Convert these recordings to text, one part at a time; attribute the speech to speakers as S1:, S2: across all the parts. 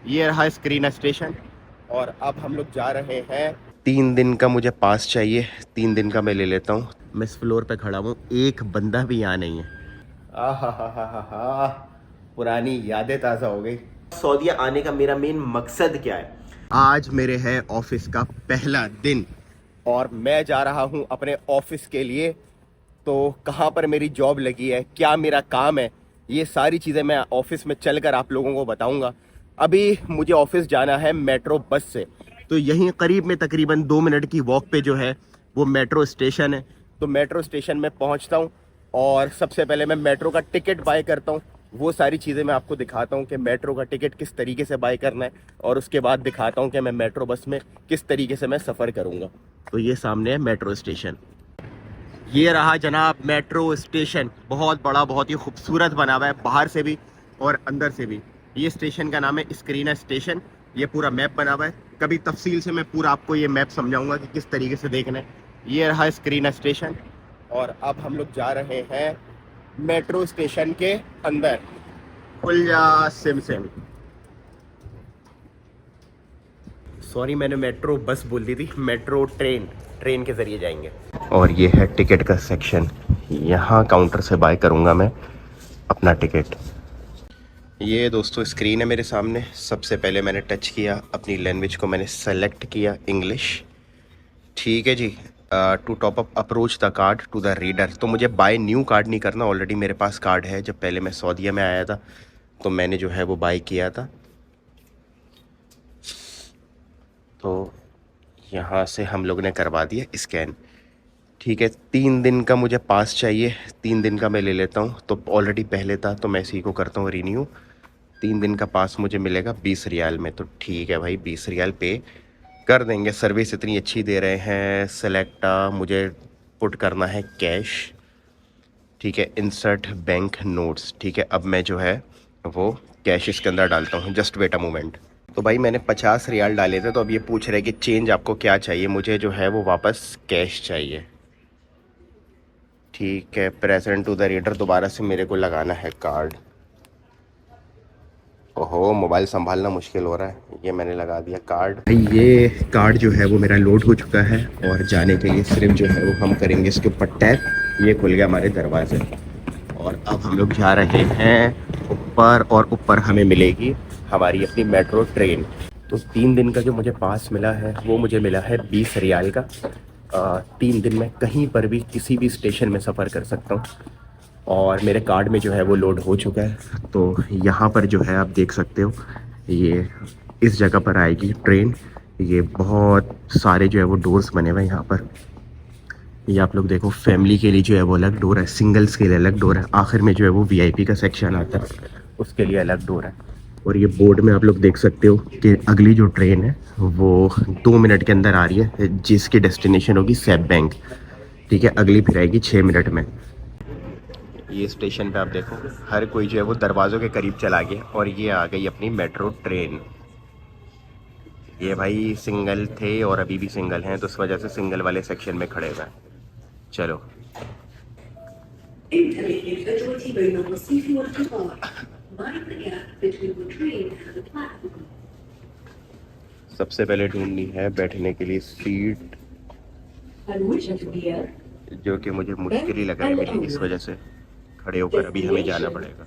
S1: ये रहा screen station और अब हम लोग जा रहे हैं। 3 दिन का मुझे पास चाहिए, 3 दिन का मैं ले लेता हूँ। मैं इस फ्लोर पे खड़ा हूँ, एक बंदा भी यहाँ नहीं है। आहा हा हा हा हा, पुरानी यादें ताज़ा हो गई। सऊदीया आने का मेरा मेन मकसद क्या है? आज मेरे है ऑफिस का पहला दिन और मैं जा रहा हूँ अपने ऑफिस के लिए। तो कहाँ पर मेरी जॉब लगी है, क्या मेरा काम है, ये सारी चीज़ें मैं ऑफिस में चलकर आप लोगों को बताऊंगा। अभी मुझे ऑफिस जाना है मेट्रो बस से, तो यहीं करीब में तकरीबन 2 मिनट की वॉक पे जो है वो मेट्रो स्टेशन है। तो मेट्रो स्टेशन में पहुंचता हूं और सबसे पहले मैं मेट्रो का टिकट बाय करता हूं। वो सारी चीज़ें मैं आपको दिखाता हूं कि मेट्रो का टिकट किस तरीके से बाय करना है, और उसके बाद दिखाता हूं कि मैं मेट्रो बस में किस तरीके से मैं सफ़र करूँगा। तो ये सामने है मेट्रो स्टेशन। ये रहा जनाब मेट्रो स्टेशन, बहुत बड़ा, बहुत ही खूबसूरत बना हुआ है बाहर से भी और अंदर से भी। ये स्टेशन का नाम है स्क्रीना स्टेशन। ये पूरा मैप बना हुआ है, कभी तफसील से मैं पूरा आपको ये मैप समझाऊंगा कि किस तरीके से देखना है। ये रहा स्क्रीना स्टेशन और अब हम लोग जा रहे हैं मेट्रो स्टेशन के अंदर। खुल जा सिम सिम। सॉरी, मैंने मेट्रो बस बोल दी थी, मेट्रो ट्रेन, ट्रेन के ज़रिए जाएंगे। और ये है टिकट का सेक्शन, यहाँ काउंटर से बाय करूँगा मैं अपना टिकट। ये दोस्तों स्क्रीन है मेरे सामने। सबसे पहले मैंने टच किया, अपनी लैंग्वेज को मैंने सेलेक्ट किया इंग्लिश। ठीक है जी। To top up approach the card to the reader. तो मुझे बाय न्यू कार्ड नहीं करना, ऑलरेडी मेरे पास कार्ड है। जब पहले मैं सऊदीया में आया था तो मैंने जो है वो बाय किया था। तो यहाँ से हम लोग ने करवा दिया स्कैन। ठीक है, 3 दिन का मुझे पास चाहिए, 3 दिन का मैं ले लेता हूँ। तो ऑलरेडी पहले था तो मैं इसी को करता हूँ रीन्यू। 3 दिन का पास मुझे मिलेगा 20 रियाल में। तो ठीक है भाई, 20 रियाल पे कर देंगे। सर्विस इतनी अच्छी दे रहे हैं। सेलेक्टा मुझे पुट करना है कैश। ठीक है, इंसर्ट बैंक नोट्स। ठीक है, अब मैं जो है वो कैश इसके अंदर डालता हूँ। Just wait a moment. तो भाई मैंने 50 रियाल डाले थे, तो अब ये पूछ रहे कि चेंज आपको क्या चाहिए। मुझे जो है वो वापस कैश चाहिए। ठीक है, प्रेजेंट टू द रीडर, दोबारा से मेरे को लगाना है कार्ड। ओहो, मोबाइल संभालना मुश्किल हो रहा है। ये मैंने लगा दिया कार्ड। ये कार्ड जो है वो मेरा लोड हो चुका है और जाने के लिए सिर्फ जो है वो हम करेंगे इसके ऊपर टैप। ये खुल गया हमारे दरवाजे और अब हम लोग जा रहे हैं ऊपर, और ऊपर हमें मिलेगी हमारी अपनी मेट्रो ट्रेन। तो 3 दिन का जो मुझे पास मिला है वो मुझे मिला है 20 रियाल का। 3 दिन में कहीं पर भी किसी भी स्टेशन में सफ़र कर सकता हूँ और मेरे कार्ड में जो है वो लोड हो चुका है। तो यहाँ पर जो है आप देख सकते हो, ये इस जगह पर आएगी ट्रेन। ये बहुत सारे जो है वो डोर्स बने हुए हैं यहाँ पर। ये आप लोग देखो, फैमिली के लिए जो है वो अलग डोर है, सिंगल्स के लिए अलग डोर है, आखिर में जो है वो वीआईपी का सेक्शन आता है उसके लिए अलग डोर है। और ये बोर्ड में आप लोग देख सकते हो कि अगली जो ट्रेन है वो 2 मिनट के अंदर आ रही है, जिसकी डेस्टिनेशन होगी सैप बैंक। ठीक है, अगली फिर आएगी 6 मिनट में। ये स्टेशन पे आप देखो, हर कोई जो है वो दरवाज़ों के करीब चला गया और ये आ गई अपनी मेट्रो ट्रेन। ये भाई सिंगल थे और अभी भी सिंगल हैं, तो उस वजह से सिंगल वाले सेक्शन में खड़े हुए हैं। चलो। सबसे पहले ढूंढनी है बैठने के लिए सीट, जो कि मुझे मुश्किल ही लग रहा है मेरी, इस वजह से खड़े होकर अभी हमें जाना पड़ेगा।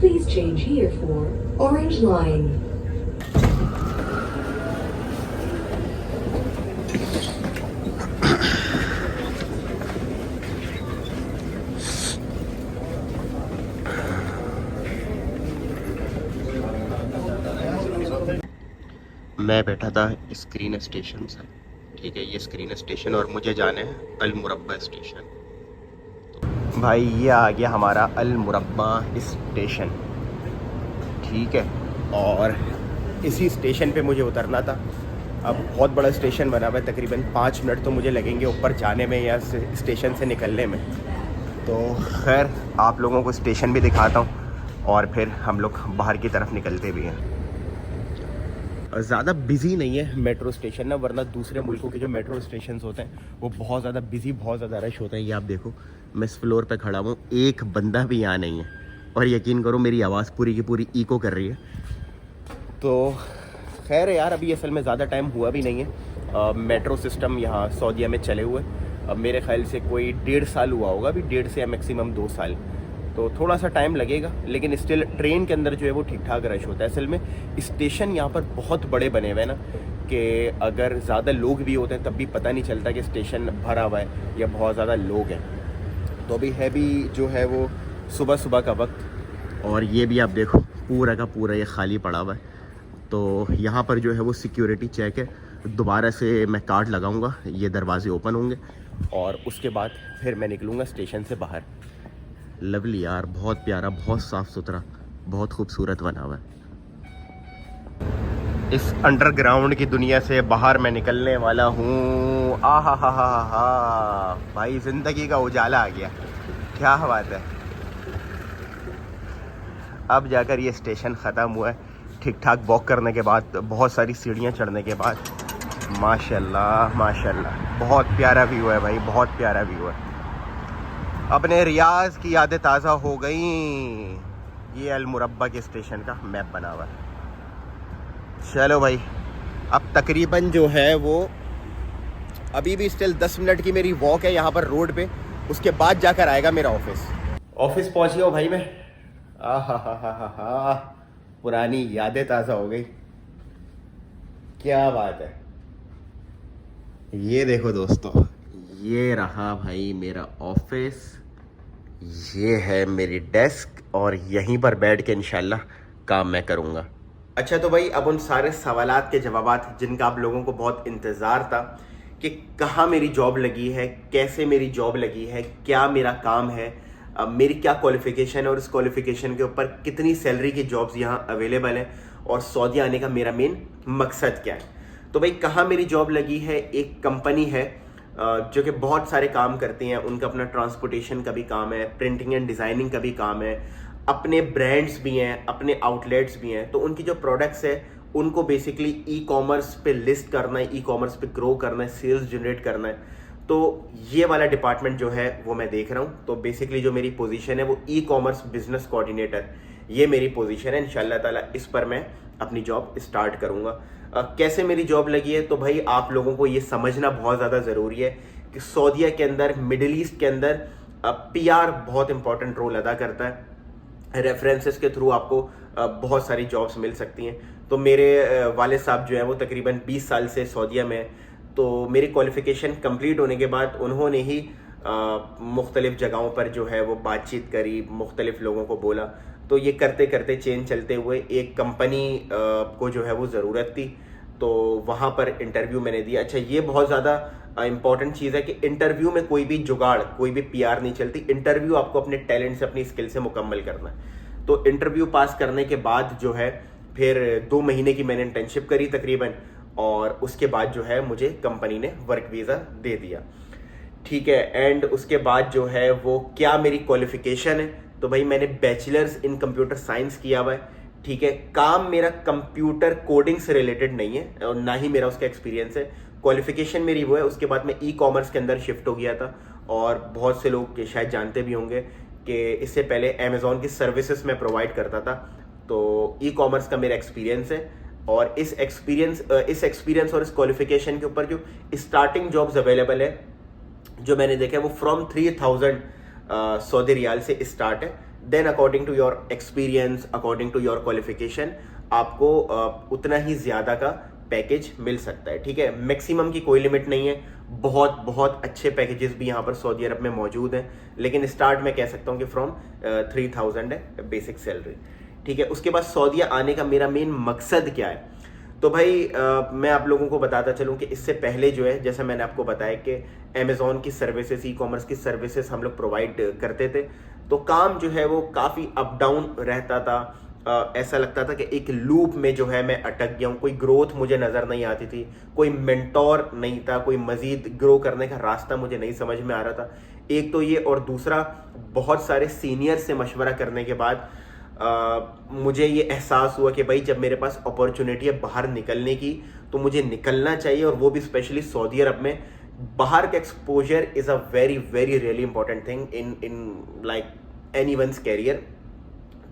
S2: Please change here for Orange Line.
S1: मैं बैठा था स्क्रीन स्टेशन से। ठीक है, ये स्क्रीन स्टेशन और मुझे जाना है अल मुरब्बा स्टेशन। भाई ये आ गया हमारा अल मुरब्बा स्टेशन। ठीक है, और इसी स्टेशन पे मुझे उतरना था। अब बहुत बड़ा स्टेशन बना हुआ है, तकरीबन 5 मिनट तो मुझे लगेंगे ऊपर जाने में या स्टेशन से निकलने में। तो खैर आप लोगों को स्टेशन भी दिखाता हूँ और फिर हम लोग बाहर की तरफ निकलते भी हैं। ज़्यादा बिजी नहीं है मेट्रो स्टेशन ना, वरना दूसरे मुल्कों के जो मेट्रो स्टेशन होते हैं वो बहुत ज़्यादा बिजी, बहुत ज़्यादा रश होता है। ये आप देखो, मैं इस फ्लोर पे खड़ा हूँ, एक बंदा भी यहाँ नहीं है, और यकीन करो मेरी आवाज़ पूरी की पूरी इको कर रही है। तो खैर यार, अभी असल में ज़्यादा टाइम हुआ भी नहीं है मेट्रो सिस्टम यहाँ सऊदीया में चले हुए। अब मेरे ख्याल से कोई 1.5 साल हुआ होगा, अभी 1.5 से मैक्सिमम 2 साल, तो थोड़ा सा टाइम लगेगा। लेकिन स्टिल ट्रेन के अंदर जो है वो ठीक ठाक रश होता है। असल में स्टेशन यहाँ पर बहुत बड़े बने हुए हैं ना, कि अगर ज़्यादा लोग भी होते हैं तब भी पता नहीं चलता कि स्टेशन भरा हुआ है या बहुत ज़्यादा लोग हैं। तो अभी है भी जो है वो सुबह सुबह का वक्त, और ये भी आप देखो पूरा का पूरा ये खाली पड़ा हुआ है। तो यहाँ पर जो है वो सिक्योरिटी चेक है, दोबारा से मैं कार्ड लगाऊंगा, ये दरवाजे ओपन होंगे और उसके बाद फिर मैं निकलूँगा स्टेशन से बाहर। लवली यार, बहुत प्यारा, बहुत साफ़ सुथरा, बहुत खूबसूरत बना हुआ है। इस अंडरग्राउंड की दुनिया से बाहर मैं निकलने वाला हूँ। हा भाई, ज़िंदगी का उजाला आ गया, क्या बात है। अब जाकर ये स्टेशन ख़त्म हुआ है, ठीक ठाक वॉक करने के बाद, बहुत सारी सीढ़ियाँ चढ़ने के बाद, माशाल्लाह माशाल्लाह, बहुत प्यारा व्यू है भाई, बहुत प्यारा व्यू है। अपने रियाज की यादें ताज़ा हो गई। ये अल मुरब्बा के स्टेशन का मैप बना हुआ है। चलो भाई, अब तकरीबन जो है वो अभी भी स्टिल 10 मिनट की मेरी वॉक है यहाँ पर रोड पे, उसके बाद जाकर आएगा मेरा ऑफिस पहुँच गया हूँ भाई मैं। हा, पुरानी यादें ताज़ा हो गई, क्या बात है। ये देखो दोस्तों, ये रहा भाई मेरा ऑफिस, ये है मेरी डेस्क, और यहीं पर बैठ के इंशाल्लाह काम मैं करूँगा। अच्छा, तो भाई अब उन सारे सवालात के जवाबात जिनका आप लोगों को बहुत इंतज़ार था कि कहाँ मेरी जॉब लगी है, कैसे मेरी जॉब लगी है, क्या मेरा काम है, मेरी क्या क्वालिफ़िकेशन है, और इस क्वालिफ़िकेशन के ऊपर कितनी सैलरी की जॉब्स यहाँ अवेलेबल हैं, और सऊदी आने का मेरा मेन मकसद क्या है। तो भाई कहाँ मेरी जॉब लगी है, एक कंपनी है जो कि बहुत सारे काम करती हैं। उनका अपना ट्रांसपोर्टेशन का भी काम है, प्रिंटिंग एंड डिज़ाइनिंग का भी काम है, अपने ब्रांड्स भी हैं, अपने आउटलेट्स भी हैं। तो उनकी जो प्रोडक्ट्स है उनको बेसिकली ई कॉमर्स पे लिस्ट करना है, ई कॉमर्स पे ग्रो करना है, सेल्स जनरेट करना है। तो ये वाला डिपार्टमेंट जो है वो मैं देख रहा हूँ। तो बेसिकली जो मेरी पोजीशन है वो ई कॉमर्स बिजनेस कोऑर्डिनेटर, ये मेरी पोजीशन है। इंशाल्लाह ताला इस पर मैं अपनी जॉब स्टार्ट करूँगा। कैसे मेरी जॉब लगी है, तो भाई आप लोगों को ये समझना बहुत ज़्यादा ज़रूरी है कि सऊदीया के अंदर, मिडिल ईस्ट के अंदर पीआर बहुत इंपॉर्टेंट रोल अदा करता है। रेफरेंसेस के थ्रू आपको बहुत सारी जॉब्स मिल सकती हैं। तो मेरे वाले साहब जो है वो तकरीबन 20 साल से सऊदीया में, तो मेरी क्वालिफ़िकेशन कंप्लीट होने के बाद उन्होंने ही मुख्तलिफ़ जगहों पर जो है वो बातचीत करी, मुख्तलिफ़ लोगों को बोला। तो ये करते करते चेन चलते हुए एक कंपनी को जो है वो ज़रूरत थी, तो वहाँ पर इंटरव्यू मैंने दिया। अच्छा, ये बहुत ज़्यादा इंपॉर्टेंट चीज़ है कि इंटरव्यू में कोई भी जुगाड़, कोई भी पीआर नहीं चलती। इंटरव्यू आपको अपने टैलेंट से, अपनी स्किल से मुकम्मल करना है। तो इंटरव्यू पास करने के बाद जो है फिर 2 महीने की मैंने इंटर्नशिप करी तकरीबन, और उसके बाद जो है मुझे कंपनी ने वर्क वीज़ा दे दिया। ठीक है, एंड उसके बाद जो है वो क्या मेरी क्वालिफ़िकेशन है, तो भाई मैंने बैचलर्स इन कंप्यूटर साइंस किया हुआ है। ठीक है, काम मेरा कंप्यूटर कोडिंग से रिलेटेड नहीं है और ना ही मेरा उसका एक्सपीरियंस है। क्वालिफिकेशन मेरी वो है। उसके बाद मैं ई कॉमर्स के अंदर शिफ्ट हो गया था, और बहुत से लोग शायद जानते भी होंगे कि इससे पहले अमेज़ॉन की सर्विसेज मैं प्रोवाइड करता था। तो ई कॉमर्स का मेरा एक्सपीरियंस है, और इस एक्सपीरियंस और इस क्वालिफिकेशन के ऊपर जो स्टार्टिंग जॉब्स अवेलेबल है जो मैंने देखा है वो फ्रॉम 3000 सऊदी रियाल से स्टार्ट है। Then according to your experience, according to your qualification, आपको उतना ही ज़्यादा का पैकेज मिल सकता है। ठीक है, मैक्सिमम की कोई लिमिट नहीं है। बहुत बहुत अच्छे पैकेजेस भी यहाँ पर सऊदी अरब में मौजूद हैं, लेकिन स्टार्ट मैं कह सकता हूँ कि फ्रॉम 3000 है बेसिक सैलरी। ठीक है, उसके बाद सऊदीया आने का मेरा मेन मकसद क्या है, तो भाई मैं आप लोगों को बताता चलूँ कि इससे पहले जो है, जैसा मैंने आपको बताया कि अमेज़ॉन की सर्विसेज, ई कॉमर्स की सर्विसेज हम लोग प्रोवाइड करते थे। तो काम जो है वो काफ़ी अप डाउन रहता था। ऐसा लगता था कि एक लूप में जो है मैं अटक गया हूँ, कोई ग्रोथ मुझे नज़र नहीं आती थी, कोई मेंटोर नहीं था, कोई मज़ीद ग्रो करने का रास्ता मुझे नहीं समझ में आ रहा था। एक तो ये, और दूसरा बहुत सारे सीनियर से मशवरा करने के बाद मुझे ये एहसास हुआ कि भाई जब मेरे पास अपॉर्चुनिटी है बाहर निकलने की तो मुझे निकलना चाहिए, और वो भी स्पेशली सऊदी अरब में। बाहर का exposure is a very very really important thing in like any one's career.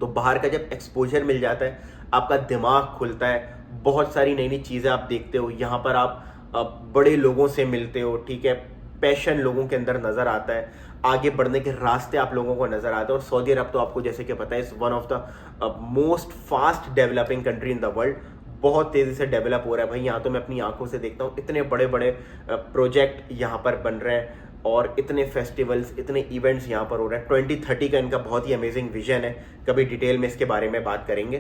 S1: तो बाहर का जब एक्सपोजर मिल जाता है, आपका दिमाग खुलता है, बहुत सारी नई नई चीज़ें आप देखते हो। यहाँ पर आप बड़े लोगों से मिलते हो, ठीक है, पैशन लोगों के अंदर नज़र आता है, आगे बढ़ने के रास्ते आप लोगों को नज़र आते हैं। और सऊदी अरब तो आपको जैसे कि पता है, is one of the most fast developing country in the world. बहुत तेज़ी से डेवलप हो रहा है भाई। यहाँ तो मैं अपनी आंखों से देखता हूँ, इतने बड़े बड़े प्रोजेक्ट यहाँ पर बन रहे हैं, और इतने फेस्टिवल्स, इतने इवेंट्स यहाँ पर हो रहे हैं। 2030 का इनका बहुत ही अमेजिंग विजन है, कभी डिटेल में इसके बारे में बात करेंगे।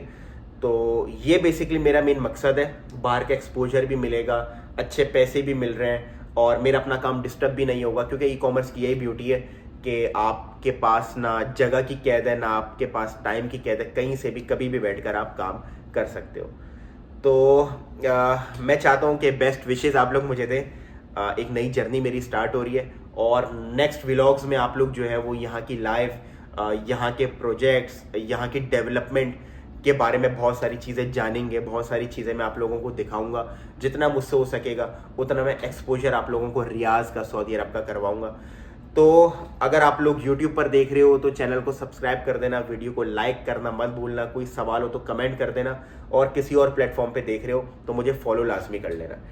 S1: तो ये बेसिकली मेरा मेन मकसद है, बाहर का एक्सपोजर भी मिलेगा, अच्छे पैसे भी मिल रहे हैं, और मेरा अपना काम डिस्टर्ब भी नहीं होगा, क्योंकि ई कॉमर्स की यही ब्यूटी है कि आपके पास ना जगह की कैद है, ना आपके पास टाइम की कैद है, कहीं से भी कभी भी बैठकर आप काम कर सकते हो। तो मैं चाहता हूँ कि बेस्ट विशेस आप लोग मुझे दें। एक नई जर्नी मेरी स्टार्ट हो रही है, और नेक्स्ट व्लॉग्स में आप लोग जो है वो यहाँ की लाइफ, यहाँ के प्रोजेक्ट्स, यहाँ की डेवलपमेंट के बारे में बहुत सारी चीज़ें जानेंगे, बहुत सारी चीज़ें मैं आप लोगों को दिखाऊंगा। जितना मुझसे हो सकेगा उतना मैं एक्सपोजर आप लोगों को रियाज़ का, सऊदी अरब का करवाऊंगा। तो अगर आप लोग YouTube पर देख रहे हो तो चैनल को सब्सक्राइब कर देना, वीडियो को लाइक करना मत भूलना, कोई सवाल हो तो कमेंट कर देना, और किसी और प्लेटफॉर्म पे देख रहे हो तो मुझे फॉलो लाजमी कर लेना।